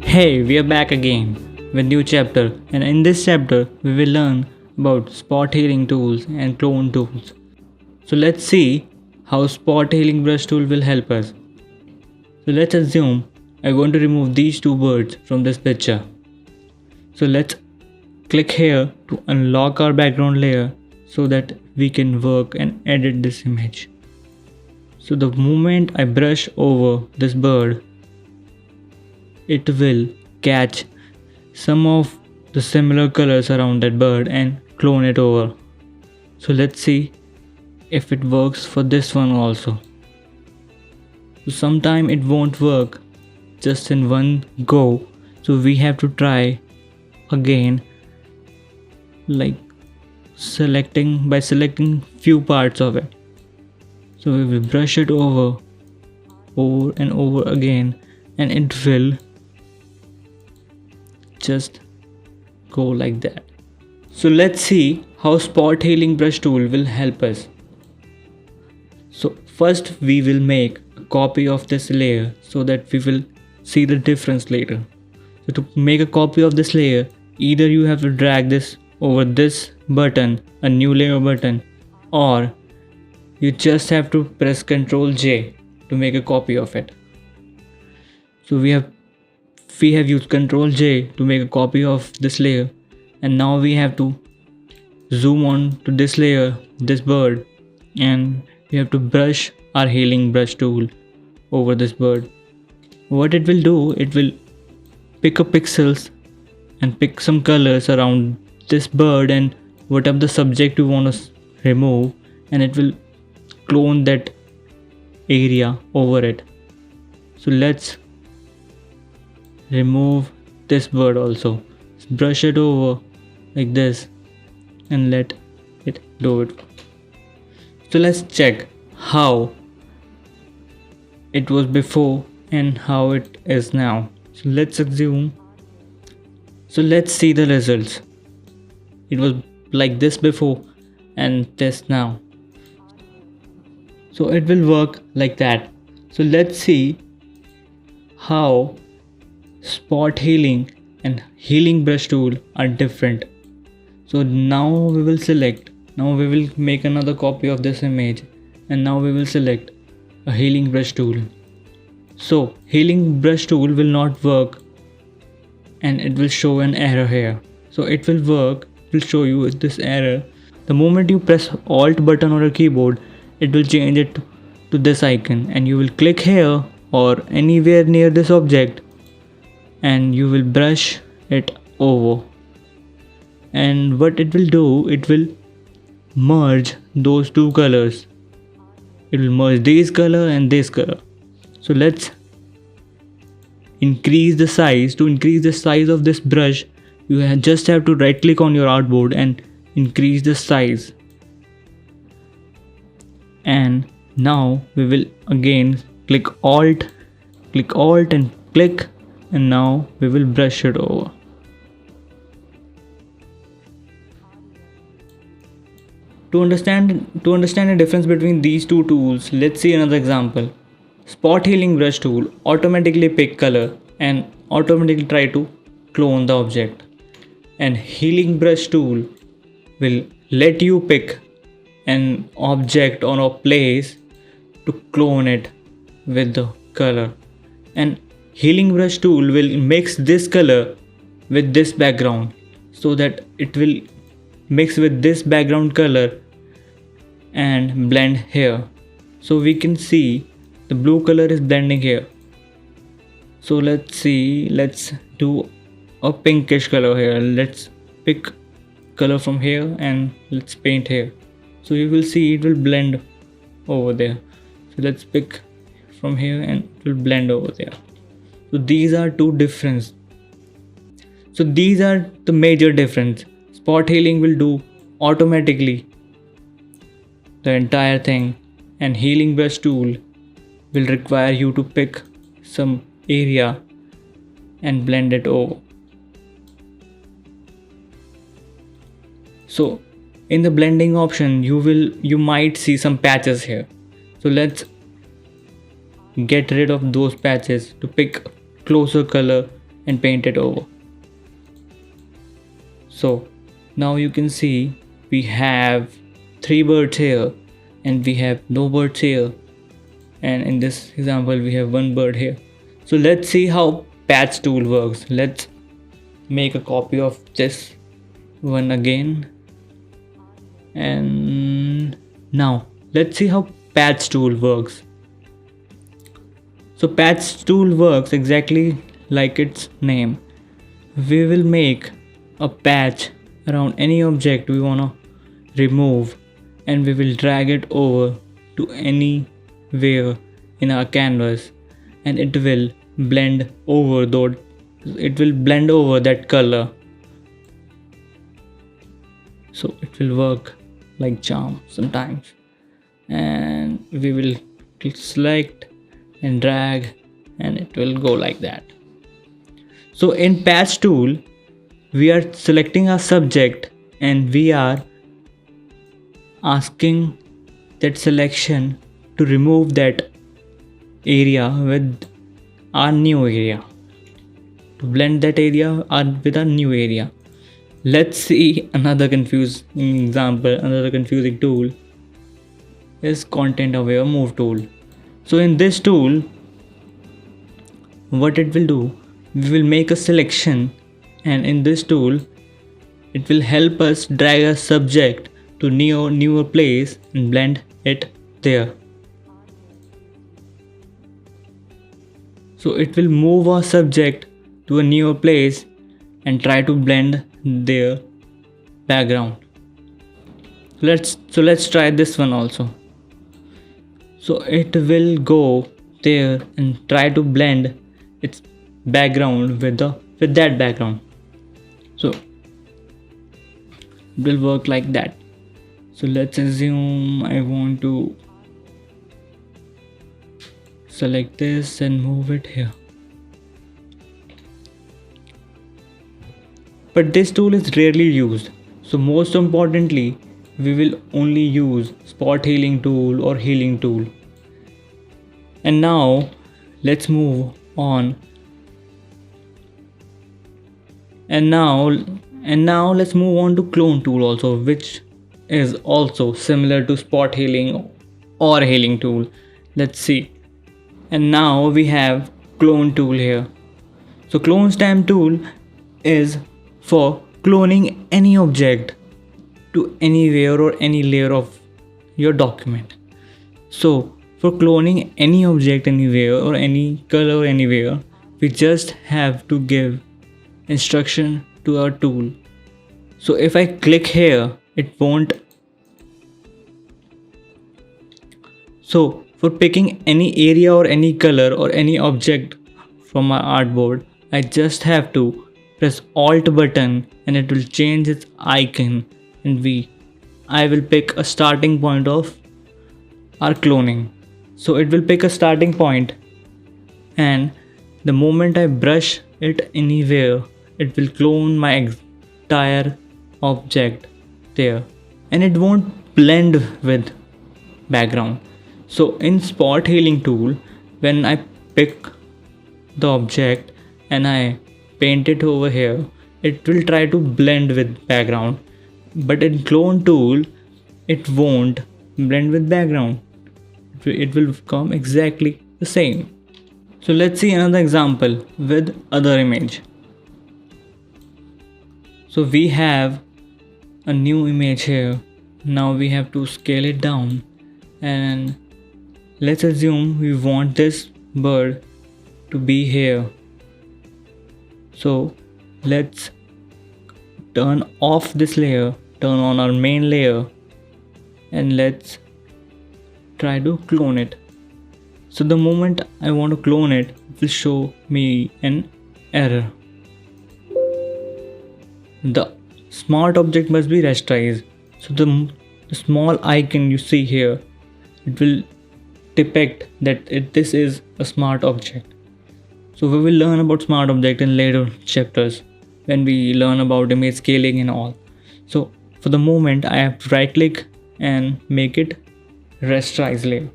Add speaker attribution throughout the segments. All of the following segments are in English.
Speaker 1: Hey, we are back again with new chapter, and in this chapter we will learn about spot healing tools and clone tools. So let's see how spot healing brush tool will help us. So let's assume I'm going to remove these two birds from this picture. So let's click here to unlock our background layer so that we can work and edit this image. So the moment I brush over this bird, it will catch some of the similar colors around that bird and clone it over. So let's see if it works for this one also. So sometime it won't work just in one go, so we have to try again, like selecting few parts of it. So we will brush it over and over again, and it will just go like that. So let's see how spot healing brush tool will help us. So first we will make a copy of this layer so that we will see the difference later. So to make a copy of this layer, either you have to drag this over this button, a new layer button, or you just have to press Ctrl J to make a copy of it. So we have used Ctrl J to make a copy of this layer, and now we have to zoom on to this layer, this bird, and we have to brush our healing brush tool over this bird. What it will do, it will pick up pixels and pick some colors around this bird and whatever the subject you want to remove, and it will clone that area over it. So let's remove this bird also. Brush it over like this and let it do it. So let's check how it was before and how it is now. So let's assume. So let's see the results. It was like this before and this now. So it will work like that. So let's see how spot healing and healing brush tool are different. So now we will select, now we will make another copy of this image, and now we will select a healing brush tool. So healing brush tool will not work and it will show an error here. So it will work, it will show you this error. The moment you press Alt button on your keyboard, it will change it to this icon, and you will click here or anywhere near this object and you will brush it over. And what it will do, it will merge those two colors. It will merge this color and this color. So let's increase the size. To increase the size of this brush, you just have to right click on your artboard and increase the size. And now we will again click Alt and click, and now we will brush it over. To understand the difference between these two tools, let's see another example. Spot healing brush tool automatically pick color and automatically try to clone the object, and healing brush tool will let you pick an object or a place to clone it with the color, and healing brush tool will mix this color with this background so that it will mix with this background color and blend here. So we can see the blue color is blending here. So let's see, let's do a pinkish color here. Let's pick color from here and let's paint here. So you will see it will blend over there. So let's pick from here and it will blend over there. So these are two difference. So these are the major difference. Spot healing will do automatically the entire thing, and healing brush tool will require you to pick some area and blend it over. So in the blending option, you might see some patches here. So let's get rid of those patches to pick closer color and paint it over. So now you can see we have 3 birds here and we have no birds here, and in this example we have 1 bird here. So let's see how patch tool works. Let's make a copy of this one again, and now let's see how patch tool works. So patch tool works exactly like its name. We will make a patch around any object we wanna remove, and we will drag it over to anywhere in our canvas, and it will blend over that color. So it will work like charm sometimes, and we will select and drag, and it will go like that. So in patch tool we are selecting a subject and we are asking that selection to remove that area with our new area, to blend that area with our new area. Let's see another confusing example. Another confusing tool is content aware move tool. So in this tool, what it will do, we will make a selection, and in this tool it will help us drag a subject to newer place and blend it there. So it will move our subject to a newer place and try to blend their background. Let's try this one also. So it will go there and try to blend its background with that background. So it will work like that. So let's assume I want to select this and move it here. But this tool is rarely used. So most importantly, we will only use spot healing tool or healing tool. And now let's move on. And now let's move on to clone tool also, which is also similar to spot healing or healing tool. Let's see. And now we have clone tool here. So clone stamp tool is for cloning any object to anywhere or any layer of your document. So for cloning any object anywhere or any color anywhere, we just have to give instruction to our tool. So if I click here, it won't. So for picking any area or any color or any object from my artboard, I just have to press Alt button and it will change its icon, and I will pick a starting point of our cloning. So it will pick a starting point, and the moment I brush it anywhere, it will clone my entire object there, and it won't blend with background. So in spot healing tool, when I pick the object and I paint it over here, it will try to blend with background, but in clone tool it won't blend with background. It will come exactly the same. So let's see another example with other image. So we have a new image here. Now we have to scale it down, and let's assume we want this bird to be here. So let's turn off this layer, turn on our main layer, and let's try to clone it. So the moment I want to clone it, it will show me an error. The smart object must be rasterized. So the small icon you see here, it will depict that this is a smart object. So we will learn about smart object in later chapters when we learn about image scaling and all. So for the moment I have to right click and make it rasterize layer.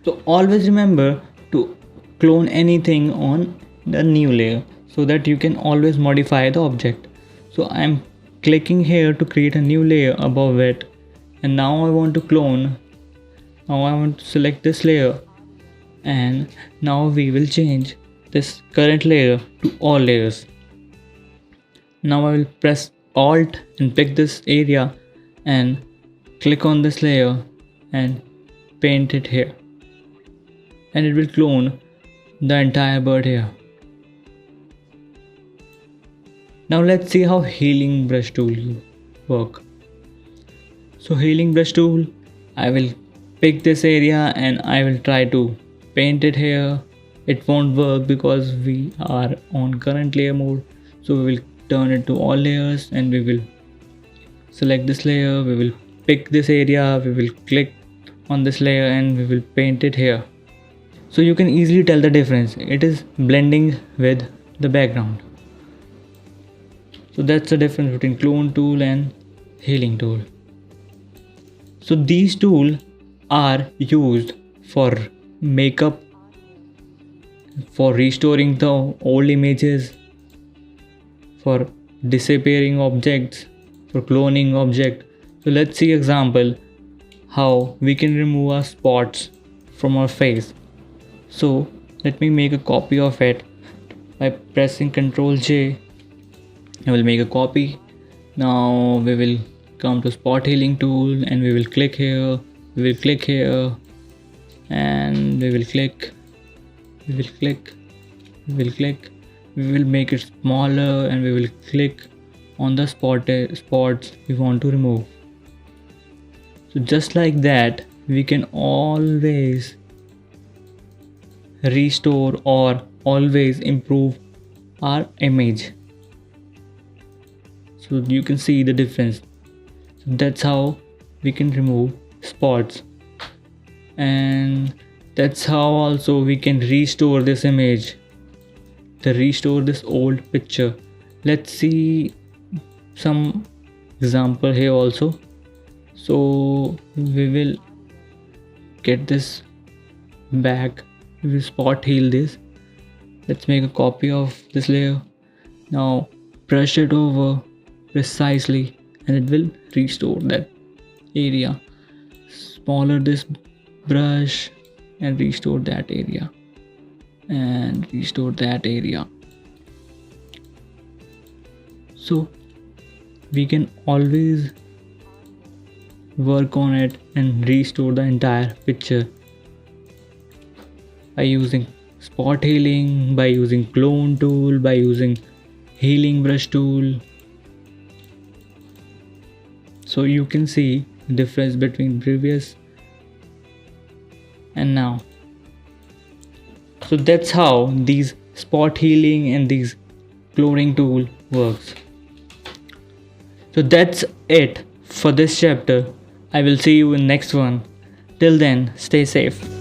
Speaker 1: So always remember to clone anything on the new layer. so that you can always modify the object. So I'm clicking here to create a new layer above it, and now I want to clone. Now I want to select this layer, and now we will change this current layer to all layers. Now I will press Alt and pick this area and click on this layer and paint it here, and it will clone the entire bird here. Now let's see how healing brush tool work. So healing brush tool, I will pick this area and I will try to paint it here. It won't work because we are on current layer mode. So we will turn it to all layers and we will select this layer. We will pick this area. We will click on this layer and we will paint it here. So you can easily tell the difference. It is blending with the background. So that's the difference between clone tool and healing tool. So these tools are used for makeup, for restoring the old images, for disappearing objects, for cloning object. So let's see example how we can remove our spots from our face. So let me make a copy of it by pressing Ctrl J. I will make a copy. Now we will come to spot healing tool and we will click here, we will click here, and we will click, we will click, we will click, we will make it smaller and we will click on the spots we want to remove. So just like that, we can always restore or always improve our image. So you can see the difference. So that's how we can remove spots, and that's how also we can restore this image, to restore this old picture. Let's see some example here also. So we will get this back, we will spot heal this. Let's make a copy of this layer. Now brush it over precisely and it will restore that area. Smaller this brush and restore that area and restore that area. So we can always work on it and restore the entire picture by using spot healing, by using clone tool, by using healing brush tool. So you can see the difference between previous and now. So that's how these spot healing and these cloning tool works. So that's it for this chapter. I will see you in next one. Till then, stay safe.